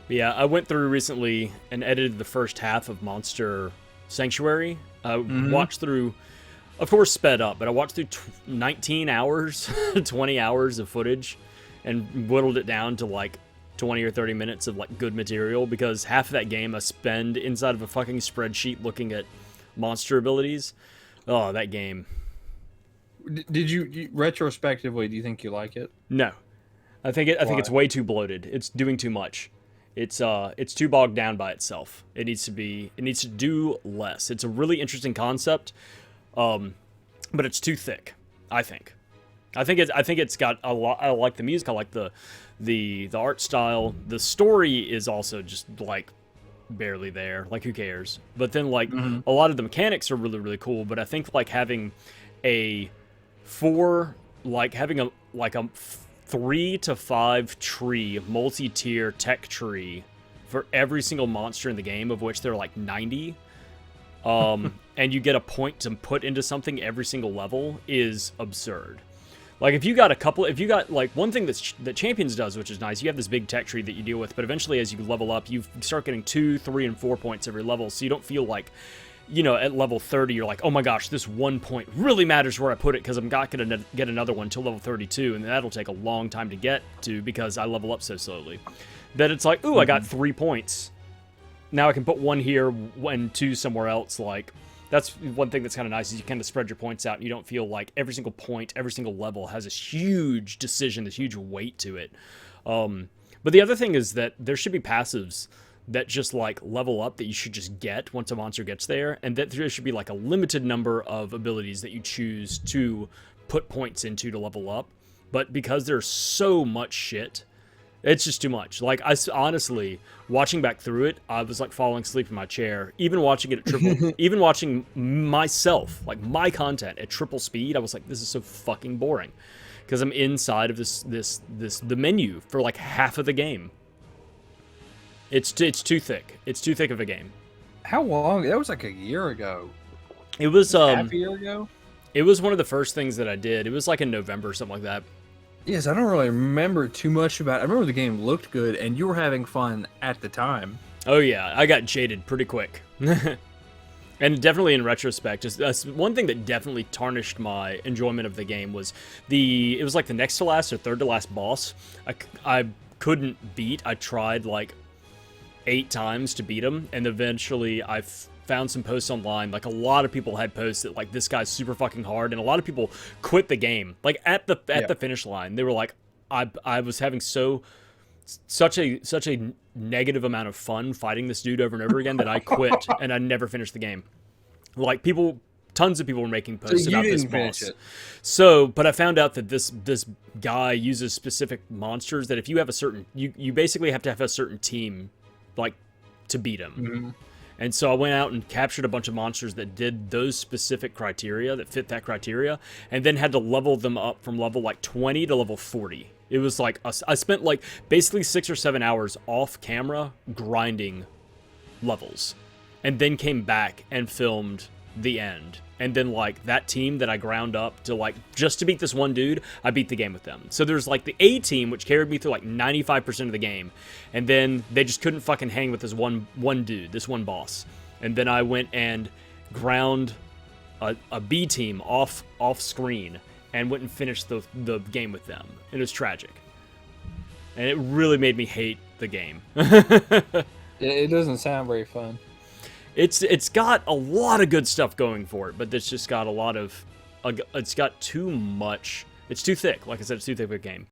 Yeah, I went through recently and edited the first half of Monster Sanctuary. I watched through, of course, sped up, but I watched through 19 hours, 20 hours of footage, and whittled it down to like 20 or 30 minutes of like good material, because half of that game I spend inside of a fucking spreadsheet looking at monster abilities. Oh, that game. Did retrospectively? Do you think you like it? No. I think it's Why? way too bloated. It's doing too much. It's too bogged down by itself. It needs to do less. It's a really interesting concept, but it's too thick, I think. I think it's got a lot. I like the music. I like the art style. The story is also just like barely there. Like, who cares? But then like a lot of the mechanics are really really cool. But I think like having a having a 3 to 5 tree multi-tier tech tree for every single monster in the game, of which there are like 90. And you get a point to put into something every single level is absurd. Like, if you got like one thing that Champions does, which is nice, you have this big tech tree that you deal with, but eventually as you level up, you start getting 2, 3, and 4 points every level, so you don't feel like, at level 30, you're like, oh my gosh, this 1 point really matters where I put it, because I'm not going to get another one till level 32, and that'll take a long time to get to because I level up so slowly. That it's like, ooh, I got 3 points. Now I can put 1 here and 2 somewhere else. Like, that's one thing that's kind of nice, is you kind of spread your points out, and you don't feel like every single point, every single level has this huge decision, this huge weight to it. But the other thing is that there should be passives that just like level up that you should just get once a monster gets there, and that there should be like a limited number of abilities that you choose to put points into to level up. But because there's so much shit, it's just too much. Like, honestly, watching back through it, I was like falling asleep in my chair. Even watching it at triple, even watching myself, like my content at triple speed, I was like, this is so fucking boring, because I'm inside of the menu for like half of the game. It's too thick. It's too thick of a game. How long? That was like a year ago. It was Half a year ago. It was one of the first things that I did. It was like in November or something like that. Yes, I don't really remember too much about it. I remember the game looked good, and you were having fun at the time. Oh yeah, I got jaded pretty quick. And definitely in retrospect, just one thing that definitely tarnished my enjoyment of the game was it was like the next to last or third to last boss. I couldn't beat. I tried like 8 times to beat him, and eventually I found some posts online. Like, a lot of people had posts that like, this guy's super fucking hard, and a lot of people quit the game. Like, at the finish line, they were like, I was having such a negative amount of fun fighting this dude over and over again that I quit and I never finished the game. Like, tons of people were making posts So you about this didn't finish boss. it. So, but I found out that this guy uses specific monsters that if you have a certain, you basically have to have a certain team, like, to beat him. And so I went out and captured a bunch of monsters that did those specific criteria, that fit that criteria, and then had to level them up from level like 20 to level 40. It was like, I spent like basically 6 or 7 hours off camera grinding levels, and then came back and filmed the end. And then like that team that I ground up to like just to beat this one dude, I beat the game with them. So there's like the A team, which carried me through like 95% of the game, and then they just couldn't fucking hang with this one dude, this one boss. And then I went and ground a B team off screen and went and finished the game with them. It was tragic, and it really made me hate the game. It doesn't sound very fun. It's got a lot of good stuff going for it, but it's just got it's got too much. It's too thick. Like I said, it's too thick of a game.